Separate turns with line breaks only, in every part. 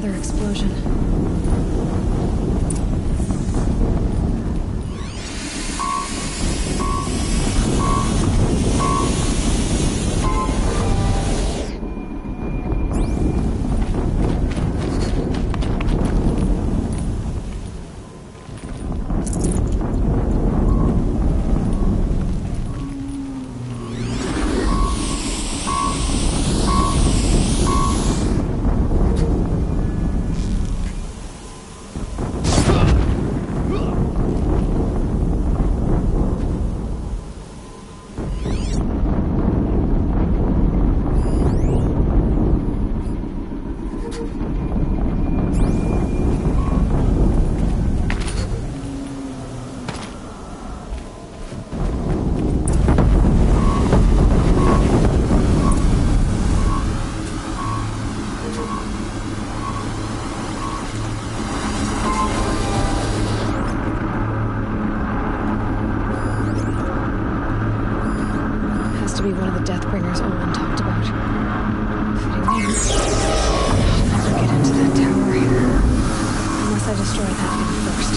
another explosion. To be one of the Deathbringers Olin talked about. Fitting means I'll never get into that tower. Unless I destroy that thing first.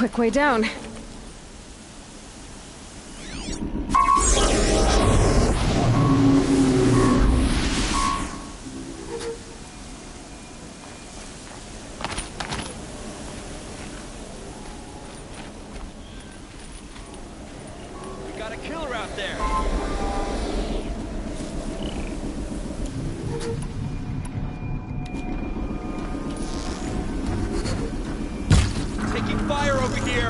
Quick way down.
We got a killer out there. Taking fire over here!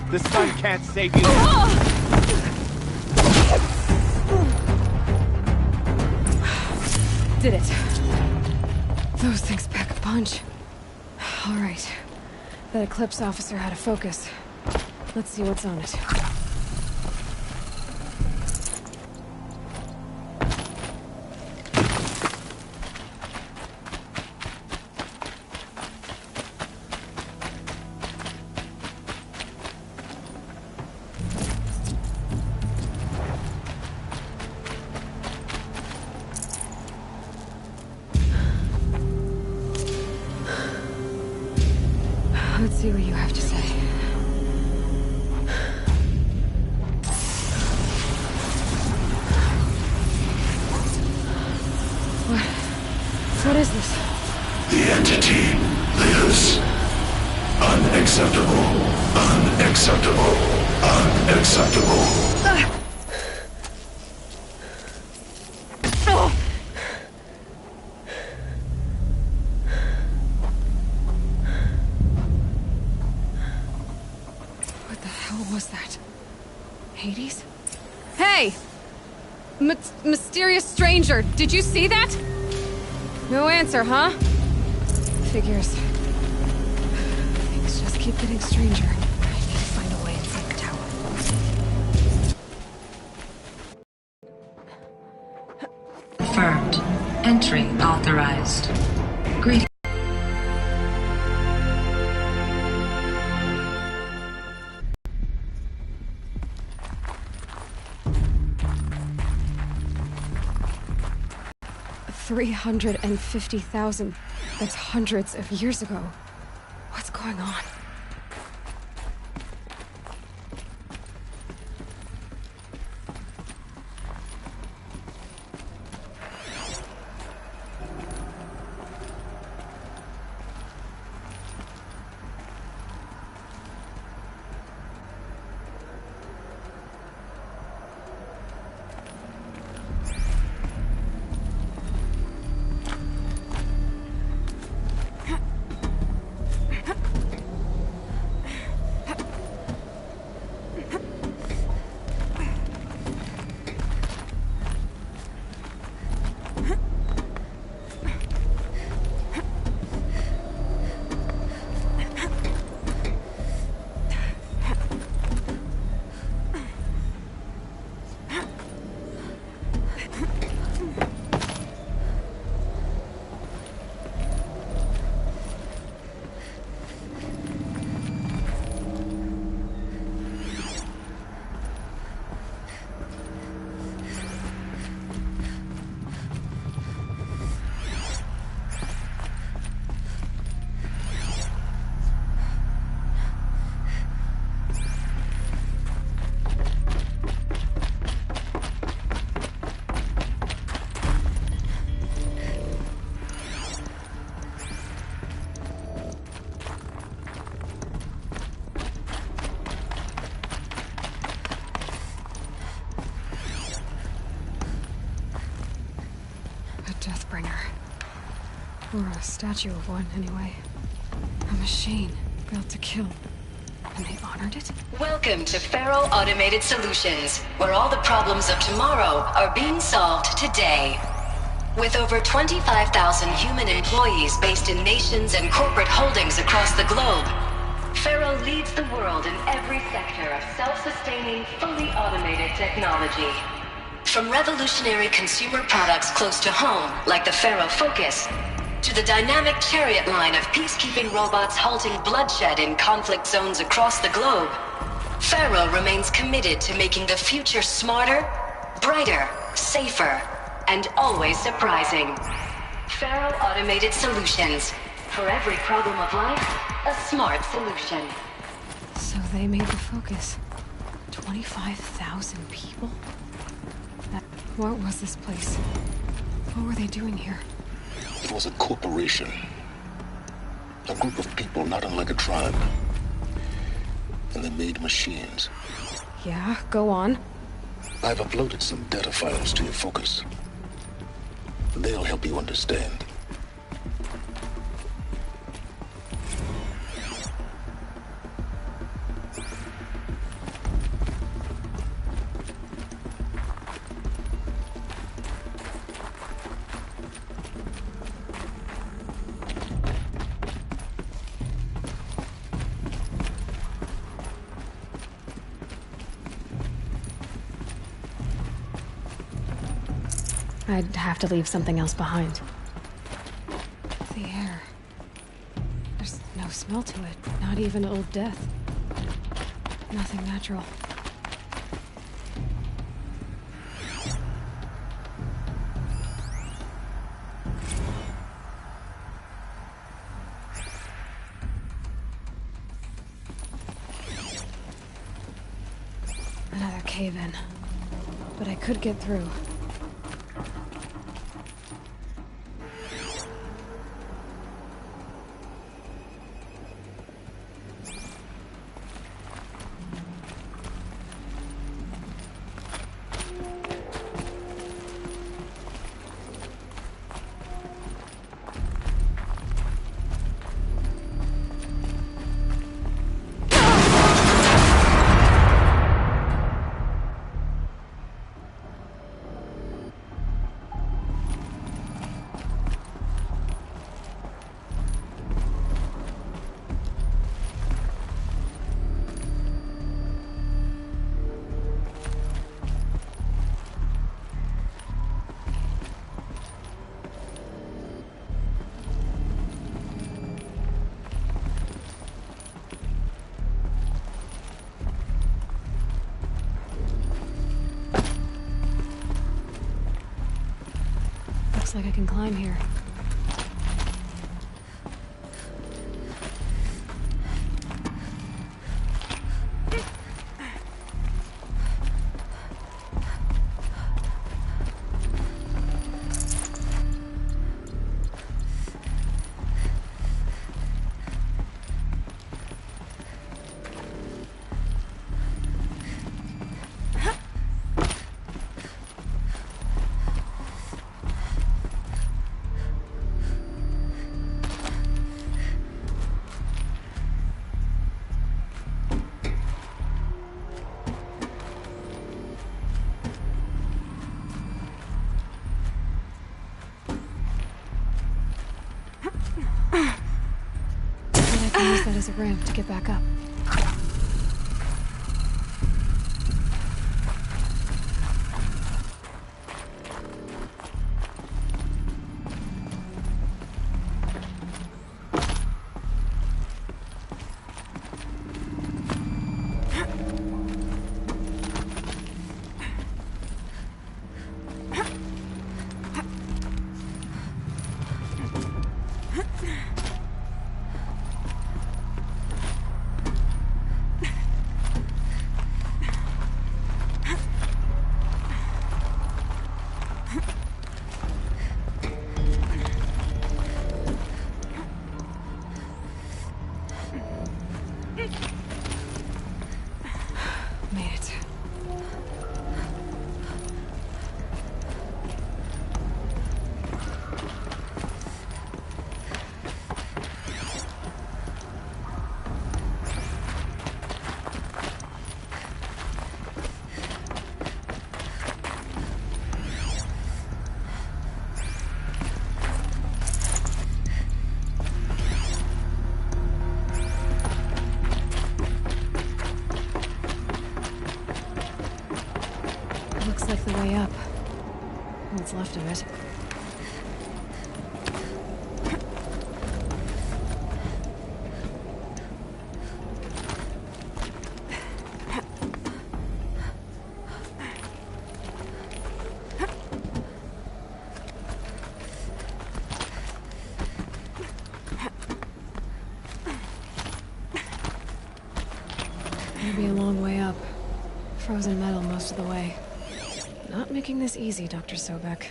The sun can't save you.
Did it. Those things pack a punch. All right. That Eclipse officer had a focus. Let's see what's on it. Let's see what you have to say. What is this?
The entity lives. Unacceptable. Unacceptable. Unacceptable.
What the hell was that? Hades? Hey! Mysterious stranger, did you see that? No answer, huh? Figures. Things just keep getting stranger. I need to find a way inside the tower.
Confirmed. Entry authorized. Greetings.
$350,000. That's hundreds of years ago. What's going on? Deathbringer. Or a statue of one, anyway. A machine built to kill. And they honored it?
Welcome to Faro Automated Solutions, where all the problems of tomorrow are being solved today. With over 25,000 human employees based in nations and corporate holdings across the globe, Faro leads the world in every sector of self-sustaining, fully automated technology. From revolutionary consumer products close to home, like the Faro Focus, to the dynamic chariot line of peacekeeping robots halting bloodshed in conflict zones across the globe, Faro remains committed to making the future smarter, brighter, safer, and always surprising. Faro Automated Solutions. For every problem of life, a smart solution.
So they made the Focus. 25,000 people? What was this place? What were they doing here?
It was a corporation. A group of people not unlike a tribe. And they made machines.
Yeah, go on.
I've uploaded some data files to your Focus. They'll help you understand.
I'd have to leave something else behind. The air. There's no smell to it. Not even old death. Nothing natural. Another cave-in. But I could get through. Looks like I can climb here. I can use that as a ramp to get back up. Made it. Looks like the way up. What's left of it. It'll be a long way up. Frozen metal most of the way. Not making this easy, Dr. Sobek.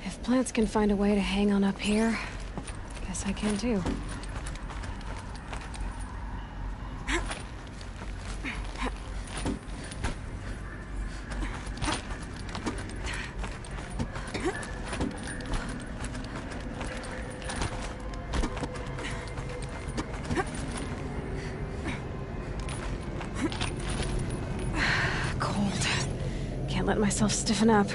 If plants can find a way to hang on up here, guess I can too. Can't let myself stiffen up.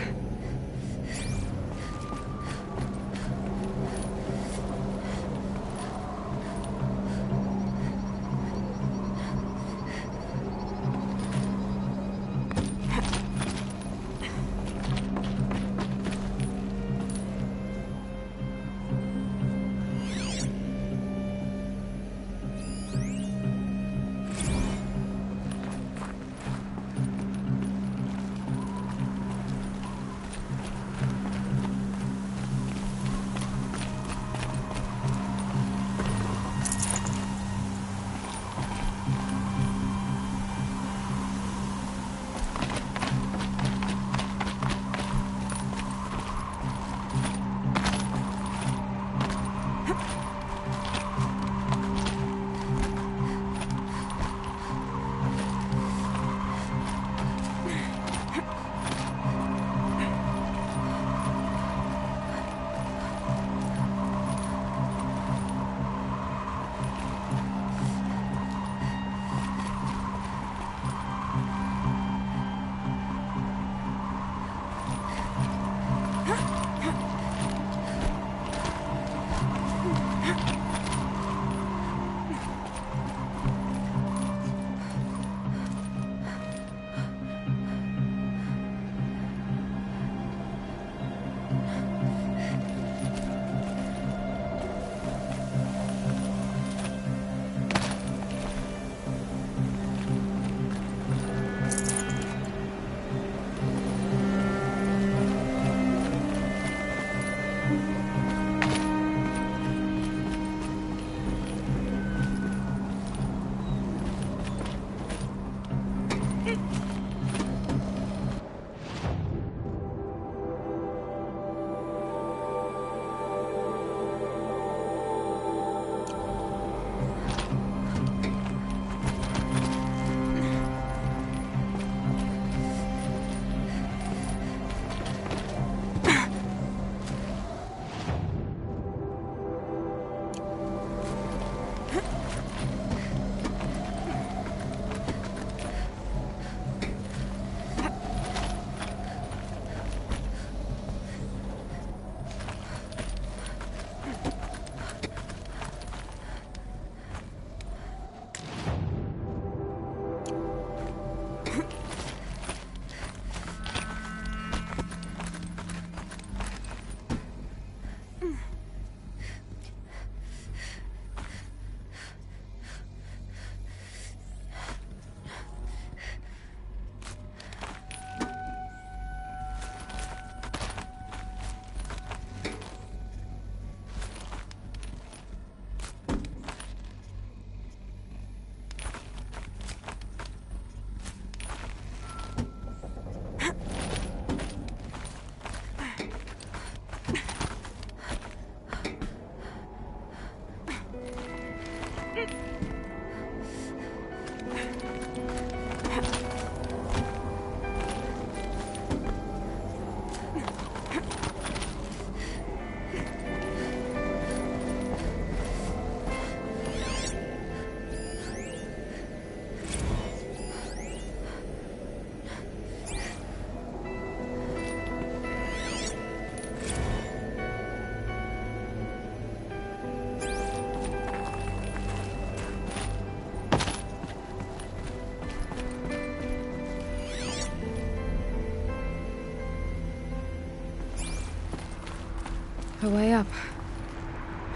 A way up.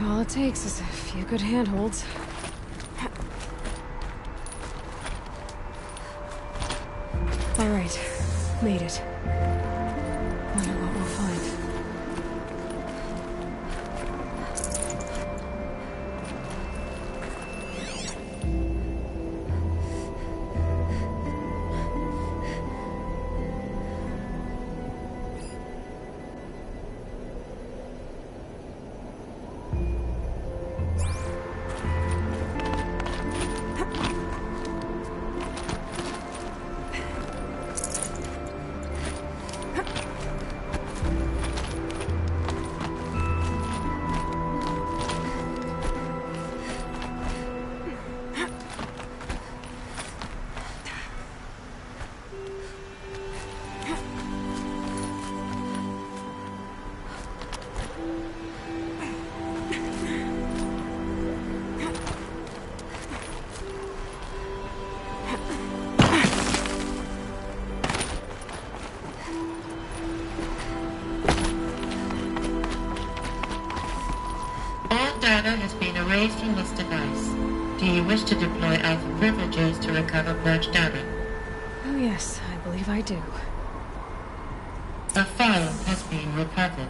All it takes is a few good handholds. All right, made it. Wonder what we'll find.
Data has been erased from this device. Do you wish to deploy Alpha privileges to recover merged data?
Oh yes, I believe I do.
A file has been recovered.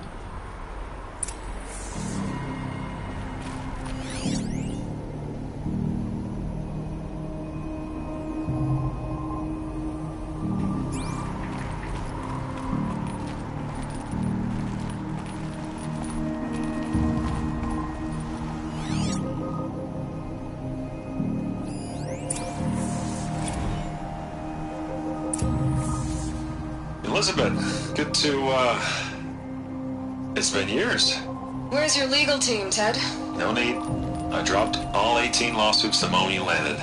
Elizabeth, good to, it's been years.
Where's your legal team, Ted?
No need. I dropped all 18 lawsuits the moment you landed.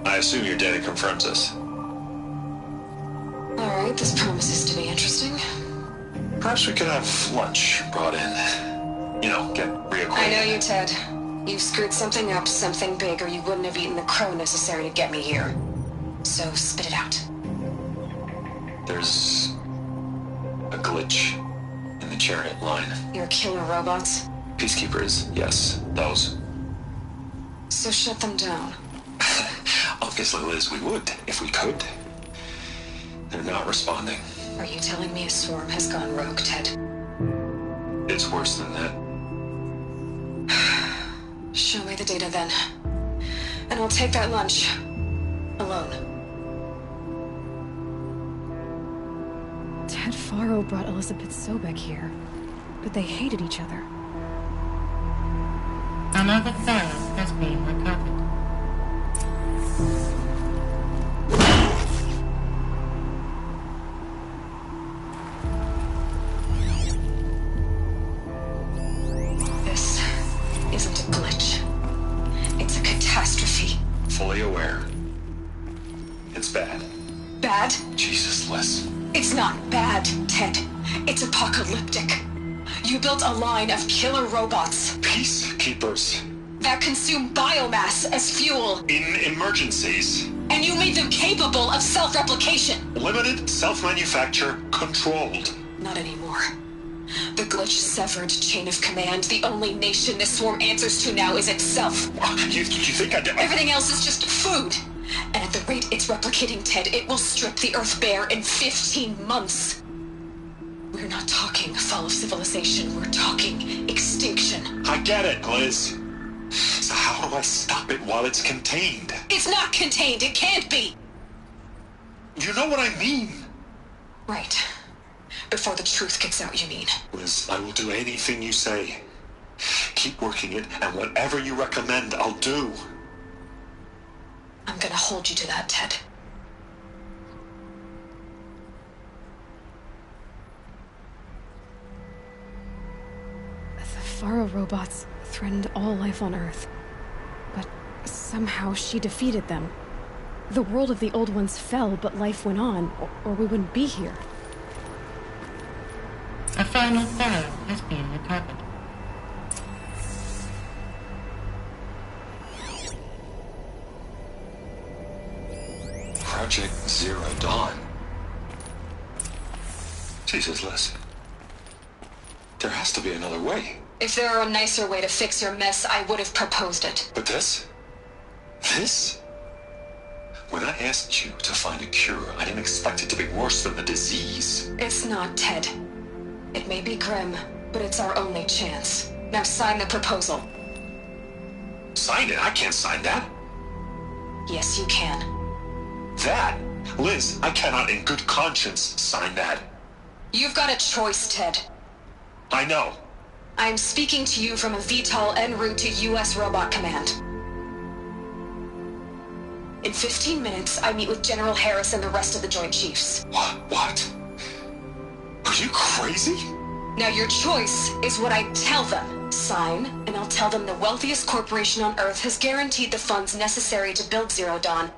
I assume your data confirms this.
Alright, this promises to be interesting.
Perhaps we could have lunch brought in. You know, get reacquainted.
I know you, Ted. You've screwed something up, something big, or you wouldn't have eaten the crow necessary to get me here. So spit it out.
There's a glitch in the chariot line.
Your killer robots?
Peacekeepers, yes, those.
So shut them down.
Obviously, Liz, we would, if we could. They're not responding.
Are you telling me a swarm has gone rogue, Ted?
It's worse than that.
Show me the data then. And I'll take that lunch. Alone.
Ted Faro brought Elizabeth Sobek here, but they hated each other.
Another file has been recovered.
This isn't a glitch. It's a catastrophe.
Fully aware. It's bad.
Bad?
Jesus, Liz.
It's not bad, Ted. It's apocalyptic. You built a line of killer robots
Peacekeepers.
that consume biomass as fuel,
In emergencies.
and you made them capable of self-replication.
Limited, self-manufacture, controlled.
Not anymore. The glitch severed chain of command. The only nation this swarm answers to now is itself.
You think I did?
Everything else is just food. And at the rate it's replicating, Ted, it will strip the Earth bare in 15 months. We're not talking fall of civilization. We're talking extinction.
I get it, Liz. So how do I stop it while it's contained?
It's not contained. It can't be.
You know what I mean.
Right. Before the truth gets out, you mean?
Liz, I will do anything you say. Keep working it, and whatever you recommend, I'll do.
I'm gonna hold you to that, Ted.
The Faro robots threatened all life on Earth. But somehow she defeated them. The world of the old ones fell, but life went on, or we wouldn't be here.
A final file has been recovered.
Project Zero Dawn. Jesus, Liz. There has to be another way.
If there were a nicer way to fix your mess, I would have proposed it.
But this? This? When I asked you to find a cure, I didn't expect it to be worse than the disease.
It's not, Ted. It may be grim, but it's our only chance. Now sign the proposal.
Sign it? I can't sign that.
Yes, you can.
That? Liz, I cannot in good conscience sign that.
You've got a choice, Ted.
I know.
I'm speaking to you from a VTOL en route to U.S. Robot Command. In 15 minutes, I meet with General Harris and the rest of the Joint Chiefs.
What? Are you crazy?
Now your choice is what I tell them. Sign, and I'll tell them the wealthiest corporation on Earth has guaranteed the funds necessary to build Zero Dawn.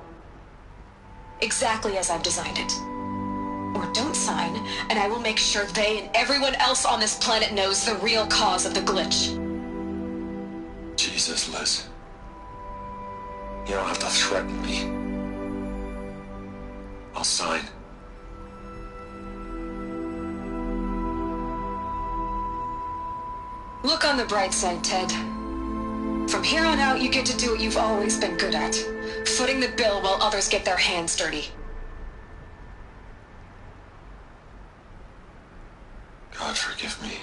Exactly as I've designed it. Or don't sign, and I will make sure they and everyone else on this planet knows the real cause of the glitch.
Jesus, Liz. You don't have to threaten me. I'll sign.
Look on the bright side, Ted. From here on out, you get to do what you've always been good at. Footing the bill while others get their hands dirty.
God forgive me.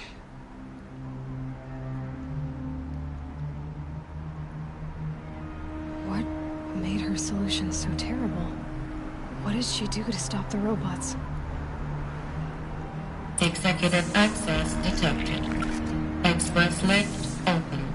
What made her solution so terrible? What did she do to stop the robots?
Executive access detected. Express lift opened.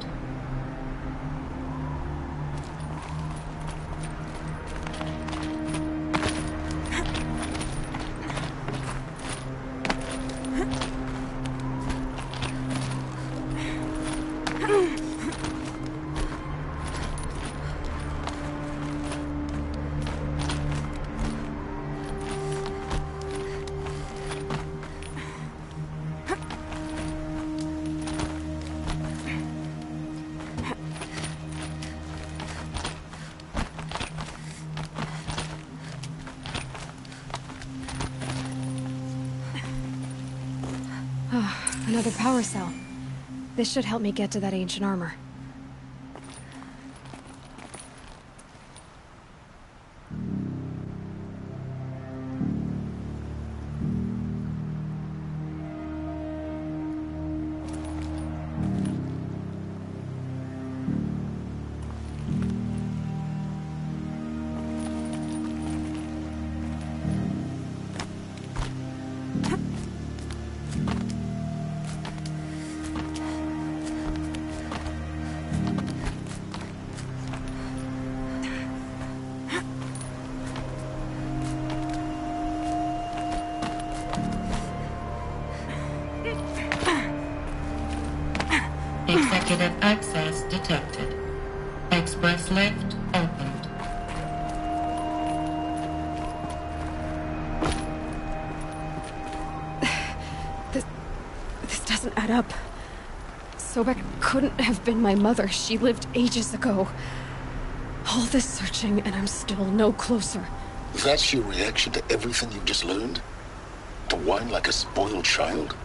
Another power cell. This should help me get to that ancient armor.
Executive access detected. Express lift opened.
This doesn't add up. Sobek couldn't have been my mother. She lived ages ago. All this searching, and I'm still no closer.
That's your reaction to everything you've just learned? To whine like a spoiled child?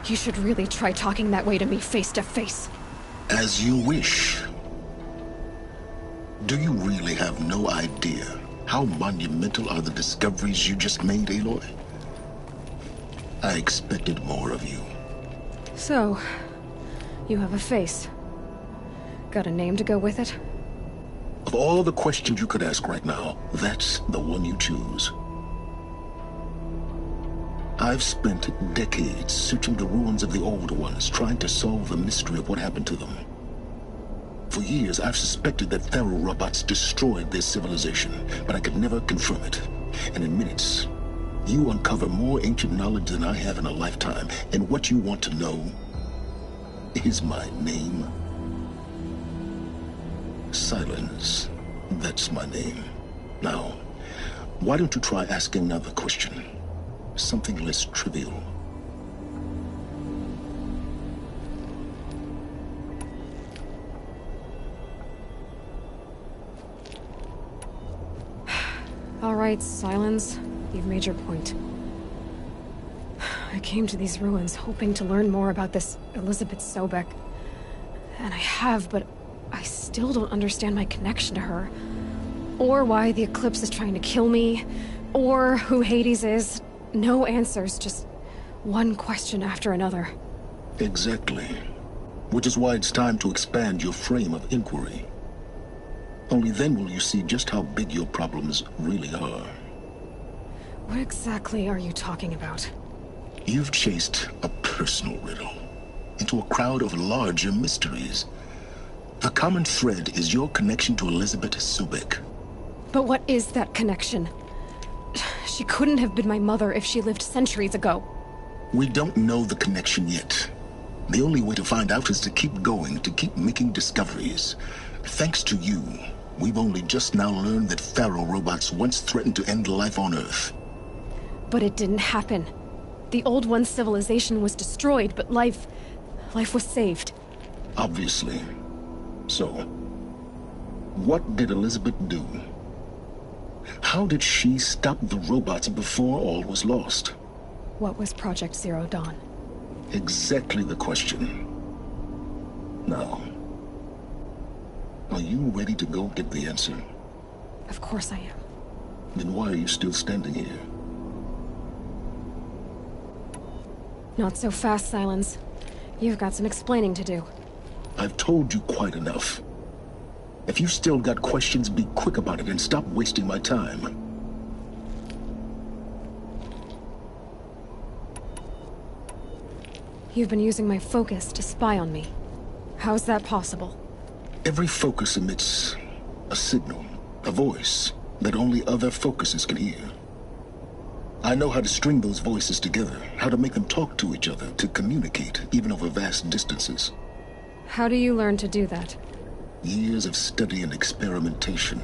You should really try talking that way to me face to face.
As you wish. Do you really have no idea how monumental are the discoveries you just made, Aloy? I expected more of you.
So, you have a face. Got a name to go with it?
Of all the questions you could ask right now, that's the one you choose. I've spent decades searching the ruins of the old ones, trying to solve the mystery of what happened to them. For years, I've suspected that Thero robots destroyed their civilization, but I could never confirm it. And in minutes, you uncover more ancient knowledge than I have in a lifetime. And what you want to know is my name. Silence. That's my name. Now, why don't you try asking another question? Something less trivial.
All right, Silence. You've made your point. I came to these ruins hoping to learn more about this Elizabeth Sobek. And I have, but I still don't understand my connection to her. Or why the Eclipse is trying to kill me. Or who Hades is. No answers, just one question after another.
Exactly. Which is why it's time to expand your frame of inquiry. Only then will you see just how big your problems really are.
What exactly are you talking about?
You've chased a personal riddle into a crowd of larger mysteries. The common thread is your connection to Elizabeth Sobek.
But what is that connection? She couldn't have been my mother if she lived centuries ago.
We don't know the connection yet. The only way to find out is to keep going, to keep making discoveries. Thanks to you, we've only just now learned that Pharaoh robots once threatened to end life on Earth.
But it didn't happen. The Old One's civilization was destroyed, but life was saved.
Obviously. So, what did Elizabeth do? How did she stop the robots before all was lost?
What was Project Zero Dawn?
Exactly the question. Now, are you ready to go get the answer?
Of course I am.
Then why are you still standing here?
Not so fast, Silence. You've got some explaining to do.
I've told you quite enough. If you've still got questions, be quick about it and stop wasting my time.
You've been using my focus to spy on me. How's that possible?
Every focus emits a signal, a voice, that only other focuses can hear. I know how to string those voices together, how to make them talk to each other, to communicate, even over vast distances.
How do you learn to do that?
Years of study and experimentation.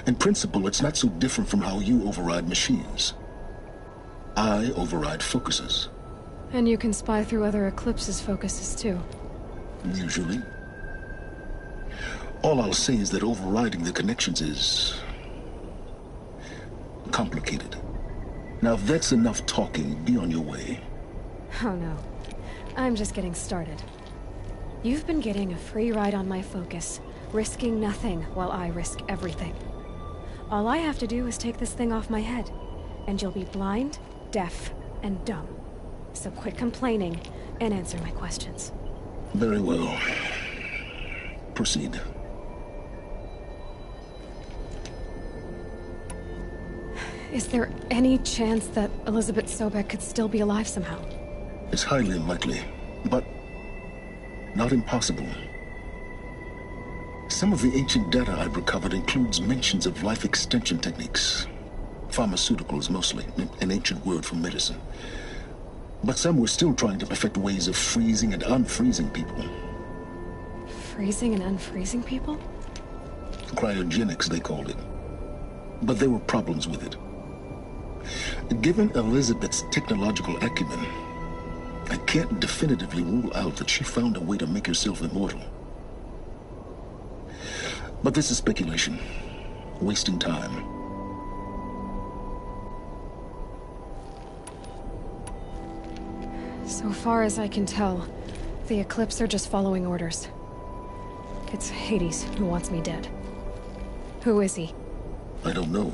In principle, it's not so different from how you override machines. I override focuses.
And you can spy through other Eclipse's focuses too.
Usually. All I'll say is that overriding the connections is complicated. Now, if that's enough talking, be on your way.
Oh no. I'm just getting started. You've been getting a free ride on my focus, risking nothing while I risk everything. All I have to do is take this thing off my head, and you'll be blind, deaf, and dumb. So quit complaining and answer my questions.
Very well. Proceed.
Is there any chance that Elizabeth Sobek could still be alive somehow?
It's highly unlikely, but not impossible. Some of the ancient data I've recovered includes mentions of life extension techniques. Pharmaceuticals, mostly, an ancient word for medicine. But some were still trying to perfect ways of freezing and unfreezing people.
Freezing and unfreezing people?
Cryogenics, they called it. But there were problems with it. Given Elizabeth's technological acumen, I can't definitively rule out that she found a way to make herself immortal. But this is speculation. Wasting time.
So far as I can tell, the Eclipse are just following orders. It's Hades who wants me dead. Who is he?
I don't know.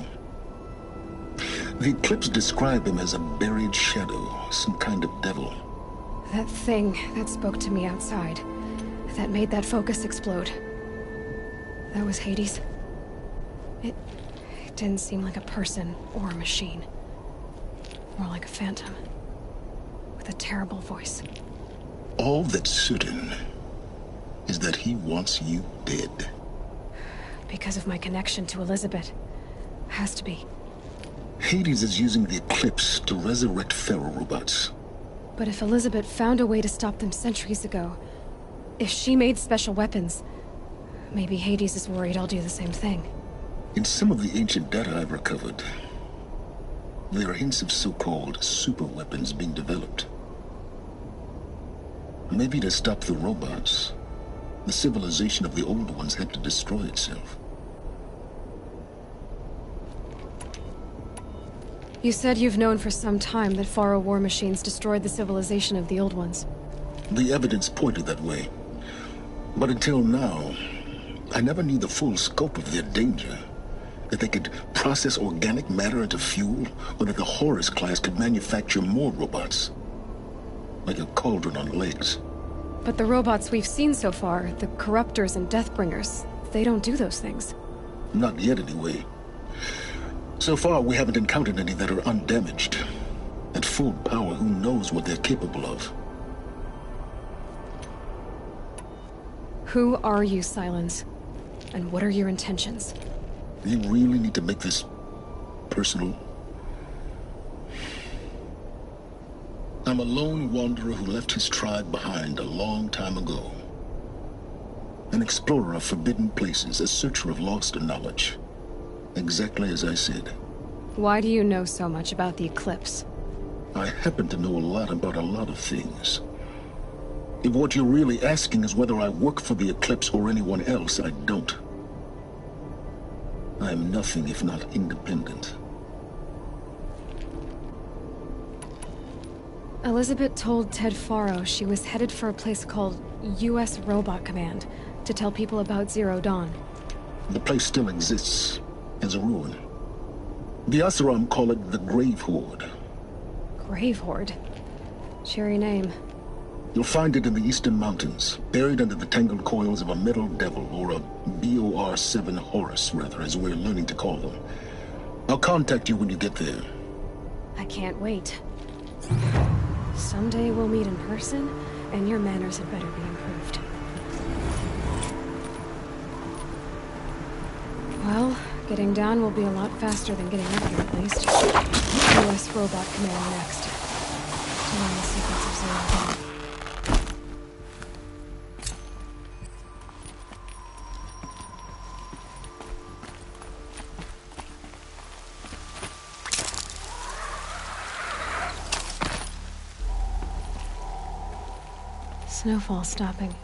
The Eclipse describe him as a buried shadow, some kind of devil.
That thing that spoke to me outside, that made that focus explode. That was Hades. It didn't seem like a person or a machine. More like a phantom. With a terrible voice.
All that's certain is that he wants you dead.
Because of my connection to Elizabeth. Has to be.
Hades is using the Eclipse to resurrect Pharaoh robots.
But if Elizabeth found a way to stop them centuries ago, if she made special weapons, maybe Hades is worried I'll do the same thing.
In some of the ancient data I've recovered, there are hints of so-called super weapons being developed. Maybe to stop the robots, the civilization of the old ones had to destroy itself.
You said you've known for some time that Faro war machines destroyed the civilization of the old ones.
The evidence pointed that way. But until now, I never knew the full scope of their danger. That they could process organic matter into fuel, or that the Horus class could manufacture more robots. Like a cauldron on legs.
But the robots we've seen so far, the Corruptors and Deathbringers, they don't do those things.
Not yet, anyway. So far, we haven't encountered any that are undamaged. At full power, who knows what they're capable of?
Who are you, Silence? And what are your intentions?
You really need to make this personal? I'm a lone wanderer who left his tribe behind a long time ago. An explorer of forbidden places, a searcher of lost knowledge. Exactly as I said.
Why do you know so much about the Eclipse?
I happen to know a lot about a lot of things. If what you're really asking is whether I work for the Eclipse or anyone else, I don't. I am nothing if not independent.
Elizabeth told Ted Faro she was headed for a place called U.S. Robot Command to tell people about Zero Dawn.
The place still exists, as a ruin. The Asuram call it the Grave Horde.
Grave Horde? Cheery name.
You'll find it in the Eastern Mountains, buried under the tangled coils of a metal devil, or a BOR-7 Horus, rather, as we're learning to call them. I'll contact you when you get there.
I can't wait. Someday we'll meet in person, and your manners had better be improved. Well, getting down will be a lot faster than getting up here, at least. U.S. Robot Command next. To learn the secrets of Zero Dawn. Snowfall stopping.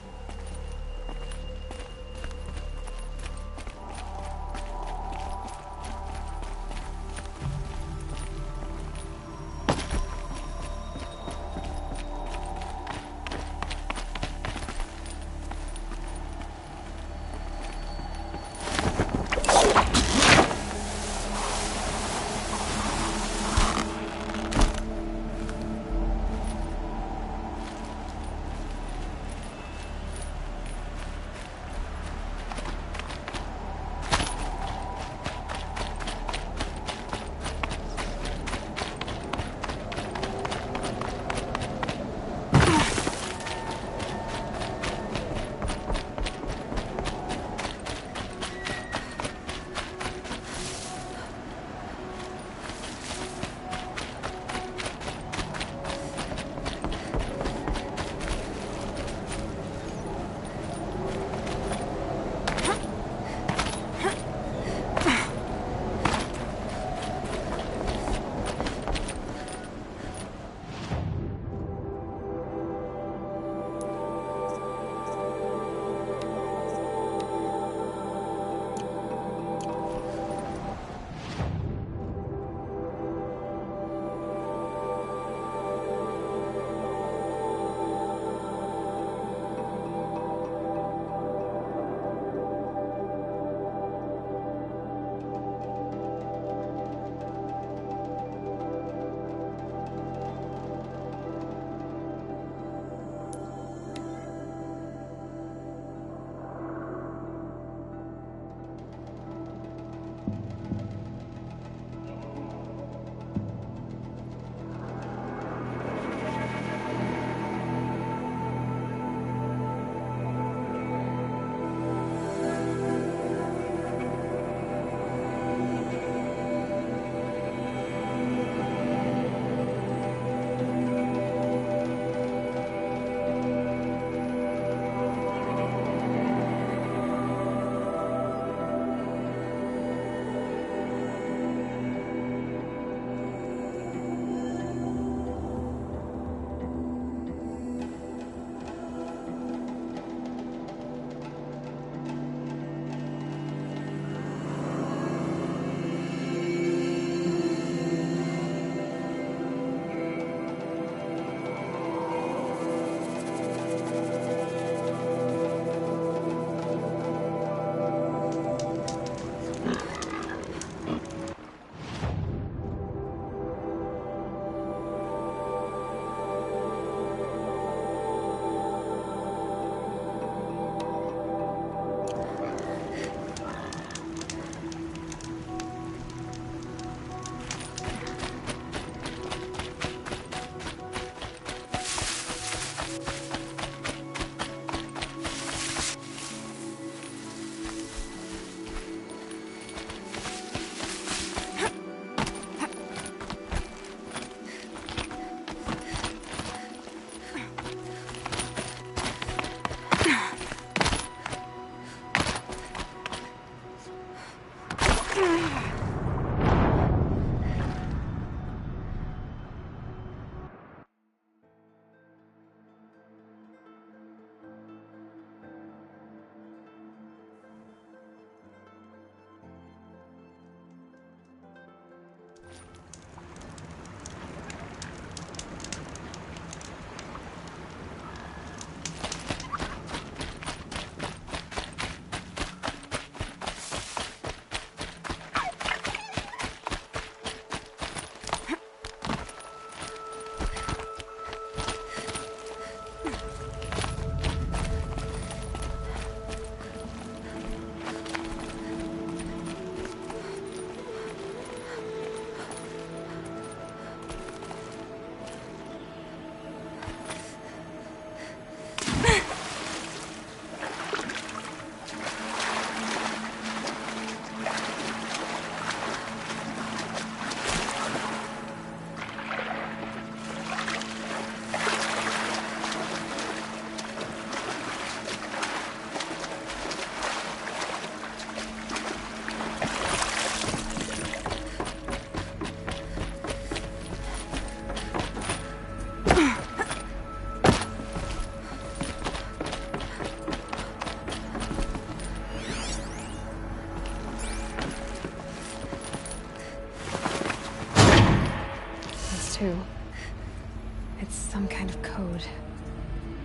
It's some kind of code.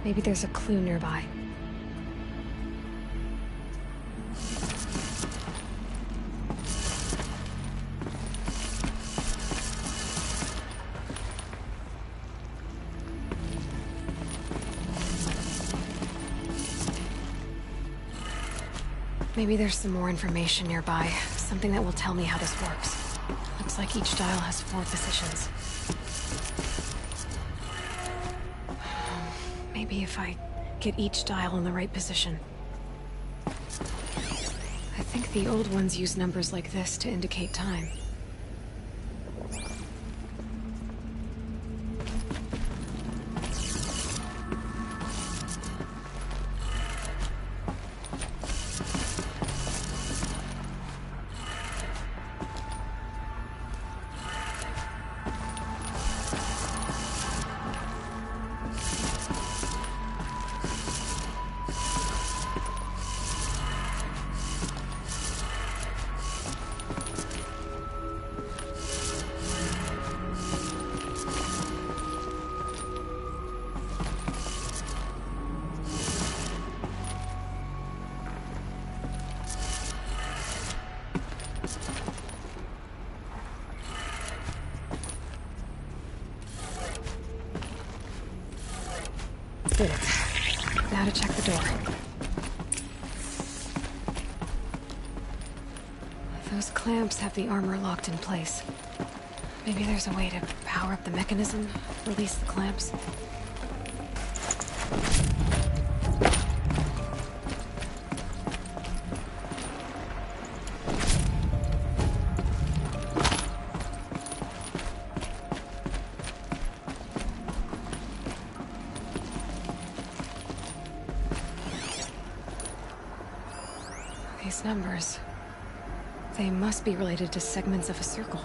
Maybe there's a clue nearby. Maybe there's some more information nearby. Something that will tell me how this works. Looks like each dial has 4 positions. Maybe if I get each dial in the right position. I think the old ones use numbers like this to indicate time. Did it. Now to check the door. Those clamps have the armor locked in place. Maybe there's a way to power up the mechanism, release the clamps. These numbers, they must be related to segments of a circle.